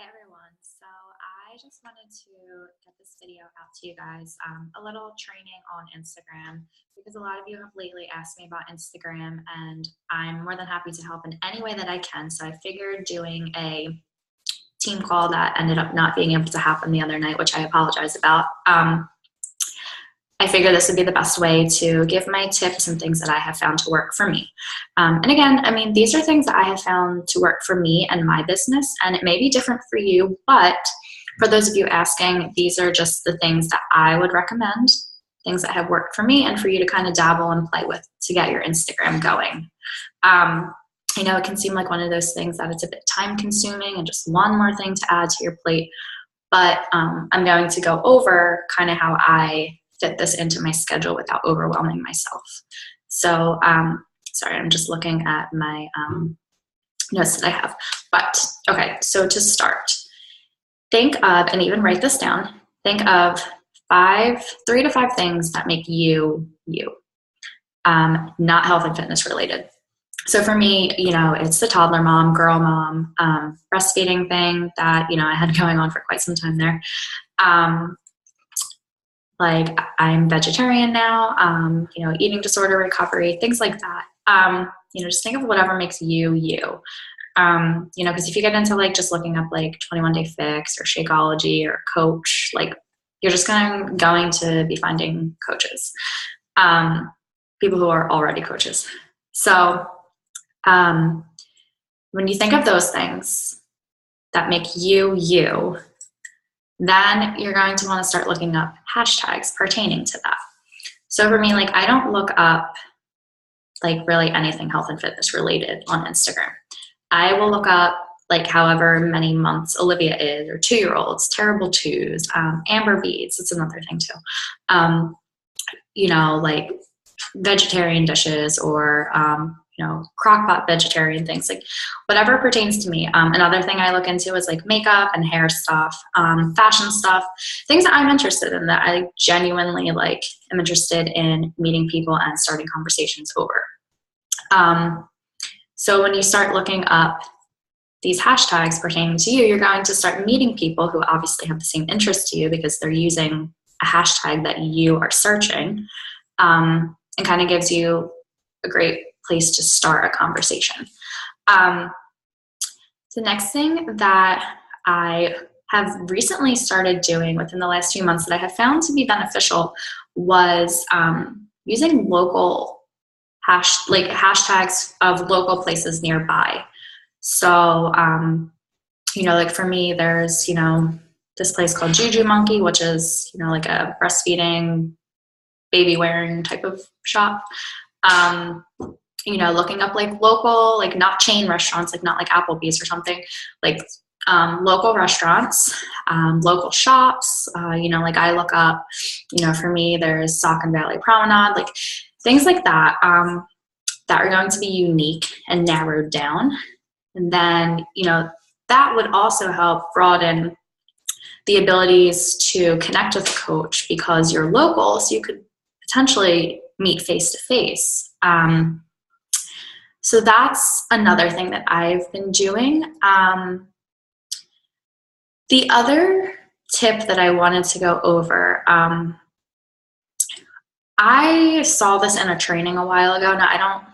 Hey everyone, so I just wanted to get this video out to you guys, a little training on Instagram because a lot of you have lately asked me about Instagram and I'm more than happy to help in any way that I can. So I figured doing a team call that ended up not being able to happen the other night, which I apologize about. I figure this would be the best way to give my tips and things that I have found to work for me. And again, I mean, these are things that I have found to work for me and my business, and it may be different for you, but for those of you asking, these are just the things that I would recommend, things that have worked for me, and for you to kind of dabble and play with to get your Instagram going. I know it can seem like one of those things that it's a bit time consuming and just one more thing to add to your plate, but I'm going to go over kind of how I fit this into my schedule without overwhelming myself. So, sorry, I'm just looking at my notes that I have. But, okay, so to start, think of, and even write this down, think of 3 to 5 things that make you, you, not health and fitness related. So for me, it's the toddler mom, girl mom, breastfeeding thing that, I had going on for quite some time there. Like I'm vegetarian now, eating disorder recovery, things like that. Just think of whatever makes you, you. Because if you get into like just looking up like 21 Day Fix or Shakeology or Coach, like you're just going to be finding coaches, people who are already coaches. So when you think of those things that make you, you, then you're going to want to start looking up hashtags pertaining to that. So for me, like I don't look up like really anything health and fitness related on Instagram. I will look up like however many months Olivia is, or 2-year-olds, terrible twos, amber beads, it's another thing too. Like vegetarian dishes or crock-pot vegetarian things, like whatever pertains to me. Another thing I look into is like makeup and hair stuff, fashion stuff, things that I'm interested in that I genuinely like am interested in meeting people and starting conversations over. So when you start looking up these hashtags pertaining to you, you're going to start meeting people who obviously have the same interest to you because they're using a hashtag that you are searching, and kind of gives you a great place to start a conversation. The next thing that I have recently started doing within the last few months that I have found to be beneficial was using local hashtags of local places nearby. So, like for me, there's, this place called Juju Monkey, which is, like a breastfeeding, baby wearing type of shop. Looking up like local, like not chain restaurants, like not like Applebee's or something, like local restaurants, local shops, like I look up, for me, there's Saucon Valley Promenade, like things like that, that are going to be unique and narrowed down. And then, that would also help broaden the abilities to connect with a coach because you're local, so you could potentially meet face to face. So that's another thing that I've been doing. The other tip that I wanted to go over, I saw this in a training a while ago. Now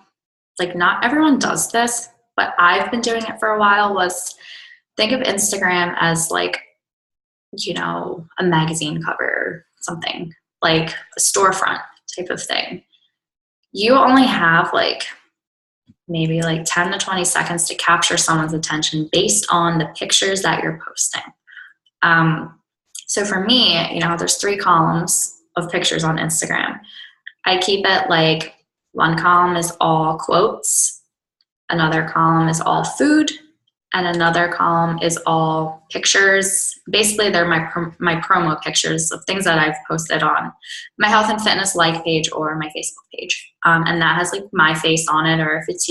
not everyone does this, but I've been doing it for a while, was think of Instagram as like, a magazine cover, something like a storefront type of thing. You only have like maybe like 10 to 20 seconds to capture someone's attention based on the pictures that you're posting. So for me, there's 3 columns of pictures on Instagram. I keep it like one column is all quotes, another column is all food, and another column is all pictures. Basically, they're my promo pictures of things that I've posted on my health and fitness like page or my Facebook page. And that has like my face on it, or if it's,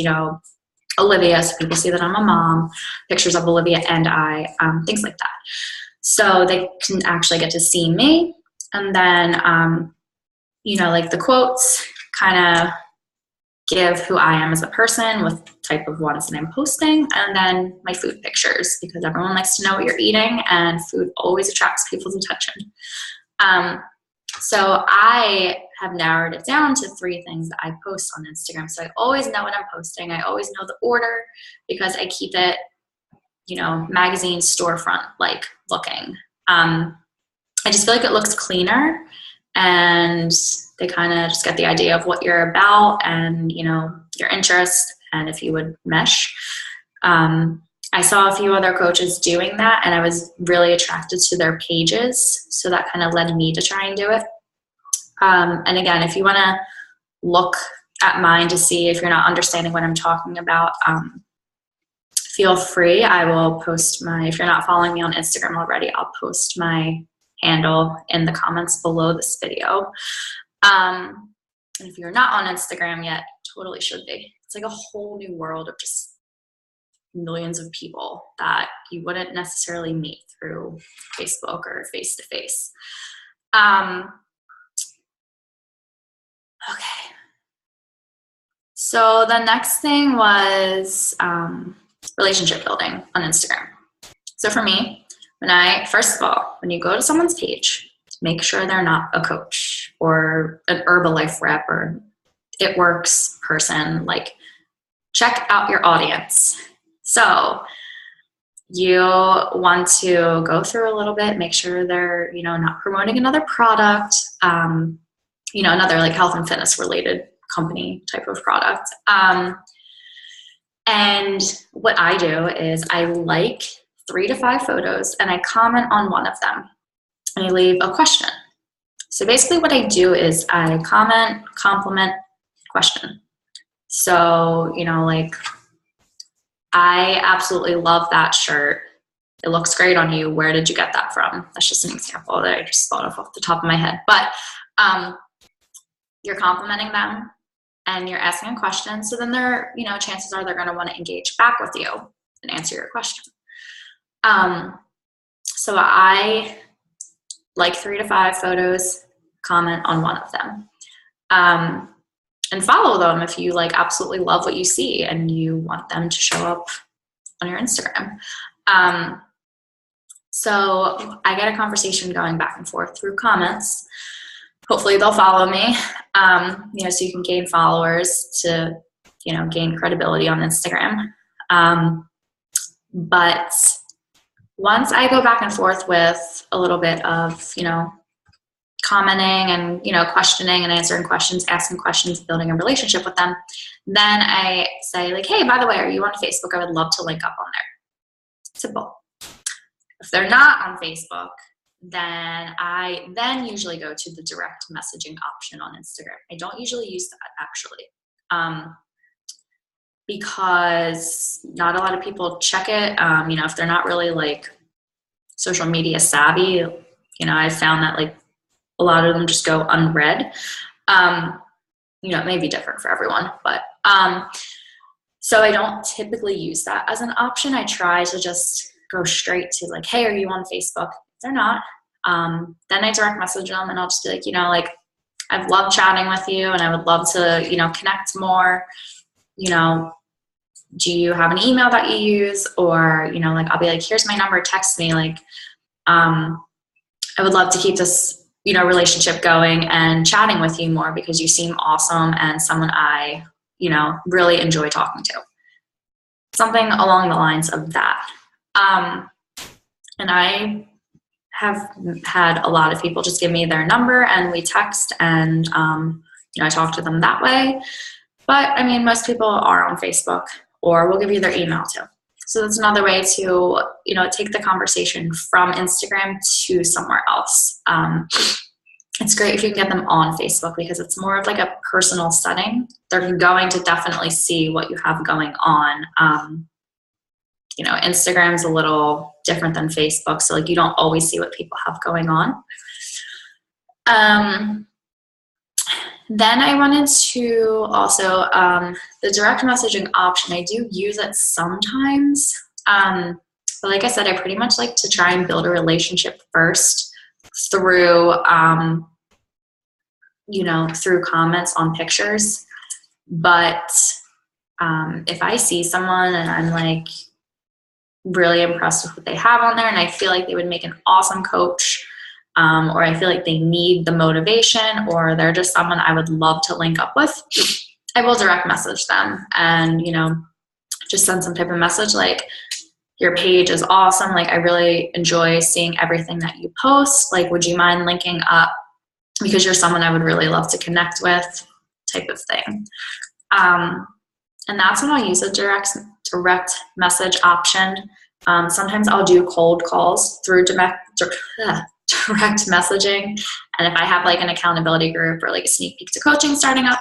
Olivia, so people see that I'm a mom, pictures of Olivia and I, things like that. So they can actually get to see me. And then, like the quotes kind of give who I am as a person with type of ones that I'm posting, and then my food pictures, because everyone likes to know what you're eating, and food always attracts people's attention. So I have narrowed it down to 3 things that I post on Instagram. So I always know what I'm posting. I always know the order because I keep it, you know, magazine storefront like looking. I just feel like it looks cleaner, and they kind of just get the idea of what you're about and, you know, your interest, and if you would mesh. I saw a few other coaches doing that, and I was really attracted to their pages. So that kind of led me to try and do it. And again, if you want to look at mine to see if you're not understanding what I'm talking about, feel free. I will post if you're not following me on Instagram already, I'll post my handle in the comments below this video. And if you're not on Instagram yet, totally should be. It's like a whole new world of just millions of people that you wouldn't necessarily meet through Facebook or face-to-face. Okay. So the next thing was relationship building on Instagram. So for me, first of all, when you go to someone's page, make sure they're not a coach or an Herbalife rep or It Works person. Like, check out your audience. So you want to go through a little bit, make sure they're, you know, not promoting another product, you know, another like health and fitness related company type of product. And what I do is I like 3 to 5 photos and I comment on one of them and I leave a question. So basically what I do is I comment, compliment, question. So, you know, like, I absolutely love that shirt. It looks great on you. Where did you get that from? That's just an example that I just thought of off the top of my head. But you're complimenting them and you're asking a question. So then they're, you know, chances are they're going to want to engage back with you and answer your question. So I like 3 to 5 photos, comment on one of them. And follow them if you like absolutely love what you see and you want them to show up on your Instagram. So I get a conversation going back and forth through comments. Hopefully they'll follow me, you know, so you can gain followers to, you know, gain credibility on Instagram. But once I go back and forth with a little bit of, you know, commenting and, you know, questioning and answering questions, asking questions, building a relationship with them, then I say like, hey, by the way, are you on Facebook? I would love to link up on there. Simple. If they're not on Facebook, then I then usually go to the direct messaging option on Instagram. I don't usually use that actually, because not a lot of people check it. You know, if they're not really like social media savvy, you know, I've found that like a lot of them just go unread. You know, it may be different for everyone, but so I don't typically use that as an option. I try to just go straight to like, hey, are you on Facebook? If they're not, then I direct message them and I'll just be like, you know, like, I've loved chatting with you and I would love to, you know, connect more. You know, do you have an email that you use? Or, you know, like, I'll be like, here's my number, text me. Like, I would love to keep this, you know, relationship going and chatting with you more because you seem awesome and someone I, you know, really enjoy talking to. Something along the lines of that. And I have had a lot of people just give me their number and we text and, you know, I talk to them that way. But I mean, most people are on Facebook or will give you their email too. So that's another way to, you know, take the conversation from Instagram to somewhere else. It's great if you can get them on Facebook because it's more of like a personal setting. They're going to definitely see what you have going on. You know, Instagram's a little different than Facebook, so like you don't always see what people have going on. Then I wanted to also, the direct messaging option, I do use it sometimes. But like I said, I pretty much like to try and build a relationship first through, you know, through comments on pictures. But if I see someone and I'm like really impressed with what they have on there and I feel like they would make an awesome coach, or I feel like they need the motivation, or they're just someone I would love to link up with, I will direct message them and, just send some type of message like, your page is awesome. Like, I really enjoy seeing everything that you post. Like, would you mind linking up because you're someone I would really love to connect with, type of thing. And that's when I'll use a direct message option. Sometimes I'll do cold calls through direct messaging. And if I have like an accountability group or like a sneak peek to coaching starting up,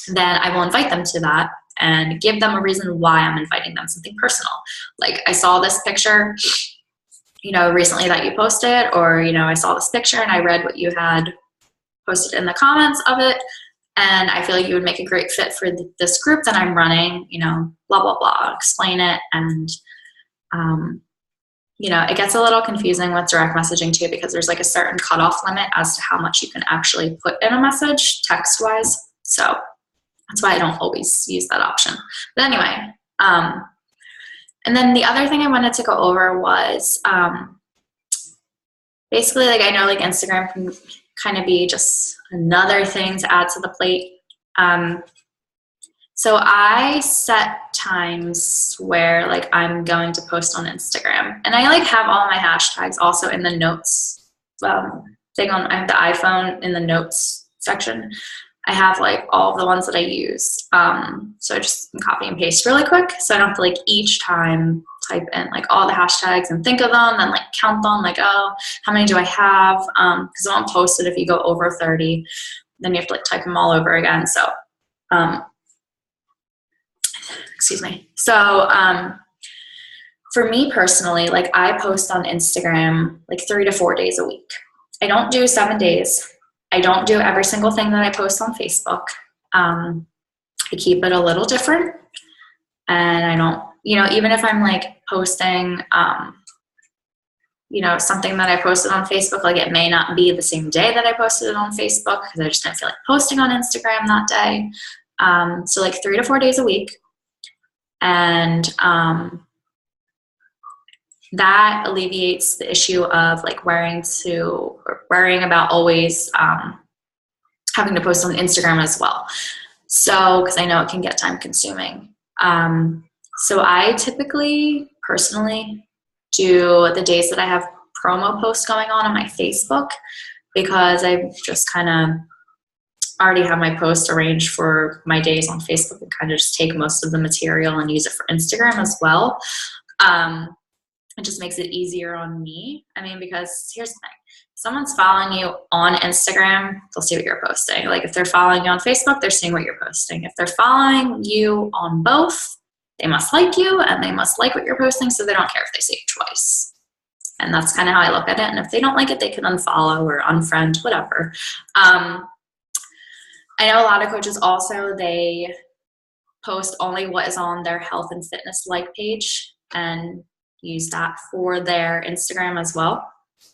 then I will invite them to that and give them a reason why I'm inviting them, something personal. Like, I saw this picture, recently that you posted, or, I saw this picture and I read what you had posted in the comments of it, and I feel like you would make a great fit for this group that I'm running, blah, blah, blah, explain it. And, it gets a little confusing with direct messaging too, because there's like a certain cutoff limit as to how much you can actually put in a message text-wise. So that's why I don't always use that option. But anyway, and then the other thing I wanted to go over was basically, like, I know like Instagram can kind of be just another thing to add to the plate. So I set times where like I'm going to post on Instagram, and I like have all my hashtags also in the notes thing on. I have the iPhone in the notes section. I have like all of the ones that I use. So I just copy and paste really quick, so I don't have to like each time type in like all the hashtags and think of them and like count them, like, oh, how many do I have? Because it won't post it if you go over 30, then you have to like type them all over again. So excuse me. So for me personally, like, I post on Instagram like 3 to 4 days a week. I don't do 7 days. I don't do every single thing that I post on Facebook. I keep it a little different, and I don't, even if I'm like posting, something that I posted on Facebook, like, it may not be the same day that I posted it on Facebook because I just didn't feel like posting on Instagram that day. So like 3 to 4 days a week. And that alleviates the issue of like worrying about always having to post on Instagram as well. So, because I know it can get time consuming. So I typically personally do the days that I have promo posts going on my Facebook, because I just kind of already have my post arranged for my days on Facebook and kind of just take most of the material and use it for Instagram as well. It just makes it easier on me. I mean, because here's the thing. If someone's following you on Instagram, they'll see what you're posting. Like, if they're following you on Facebook, they're seeing what you're posting. If they're following you on both, they must like you and they must like what you're posting, so they don't care if they see it twice. And that's kind of how I look at it. And if they don't like it, they can unfollow or unfriend, whatever. I know a lot of coaches also, they post only what is on their health and fitness like page and use that for their Instagram as well.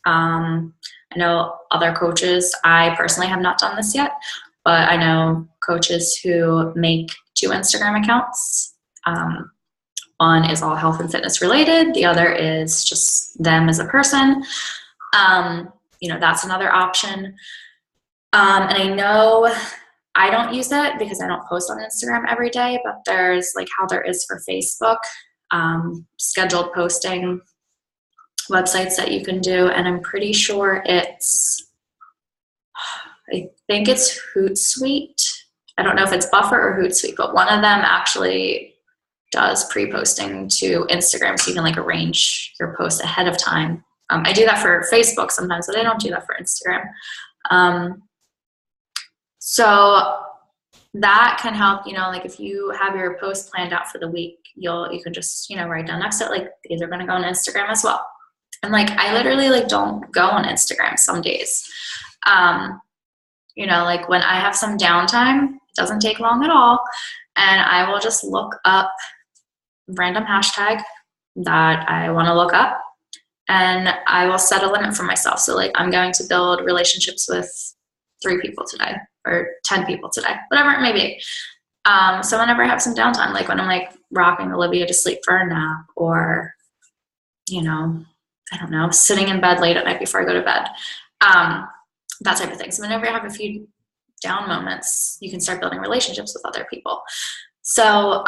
I know other coaches, I personally have not done this yet, but I know coaches who make 2 Instagram accounts. One is all health and fitness related. The other is just them as a person. That's another option. And I know I don't use it because I don't post on Instagram every day, but there's like how there is for Facebook, scheduled posting websites that you can do. And I'm pretty sure I think it's Hootsuite. I don't know if it's Buffer or Hootsuite, but one of them actually does pre-posting to Instagram, so you can like arrange your post ahead of time. I do that for Facebook sometimes, but I don't do that for Instagram. So that can help, like, if you have your post planned out for the week, you can just, write down next to it, like, these are going to go on Instagram as well. And like, I literally like don't go on Instagram some days. Like, when I have some downtime, it doesn't take long at all. And I will just look up random hashtag that I want to look up, and I will set a limit for myself. So like, I'm going to build relationships with 3 people today or 10 people today, whatever it may be. So whenever I have some downtime, like when I'm like rocking Olivia to sleep for a nap, or, you know, I don't know, sitting in bed late at night before I go to bed, that type of thing. So whenever you have a few down moments, you can start building relationships with other people. So,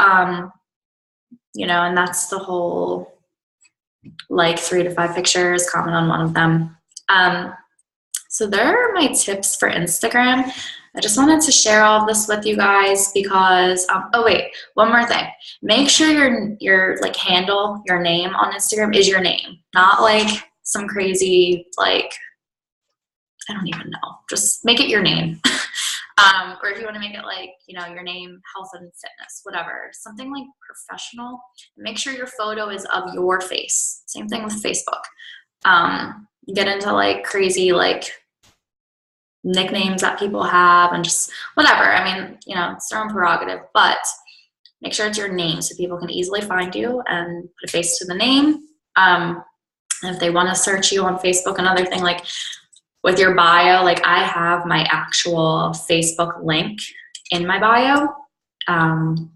you know, and that's the whole, like 3 to 5 pictures, comment on one of them. So there are my tips for Instagram. I just wanted to share all of this with you guys because, oh wait, one more thing. Make sure your like handle, your name on Instagram is your name, not like some crazy, like, I don't even know. Just make it your name. Or if you want to make it like, you know, your name, health and fitness, whatever, something like professional. Make sure your photo is of your face. Same thing with Facebook. Get into like crazy, like, nicknames that people have and just whatever. I mean, you know, it's their own prerogative, but make sure it's your name so people can easily find you and put a face to the name. And if they want to search you on Facebook, another thing, like with your bio, like I have my actual Facebook link in my bio. And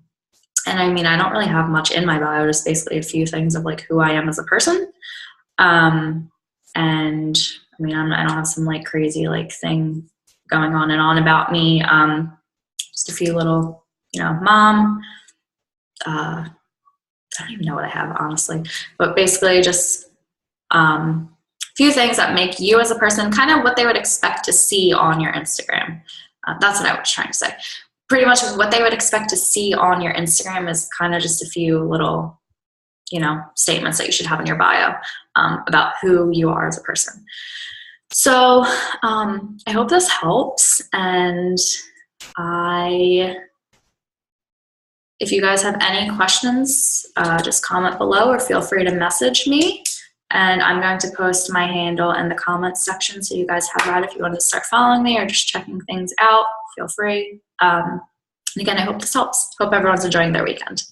I mean, I don't really have much in my bio, just basically a few things of like who I am as a person. And I mean, I don't have some like crazy like thing going on and on about me. Just a few little, you know, mom. I don't even know what I have, honestly, but basically just a few things that make you as a person kind of what they would expect to see on your Instagram. That's what I was trying to say. Pretty much what they would expect to see on your Instagram is kind of just a few little, you know, statements that you should have in your bio about who you are as a person. So I hope this helps, and if you guys have any questions, just comment below or feel free to message me, and I'm going to post my handle in the comments section so you guys have that if you want to start following me or just checking things out. Feel free. And again, I hope this helps. Hope everyone's enjoying their weekend.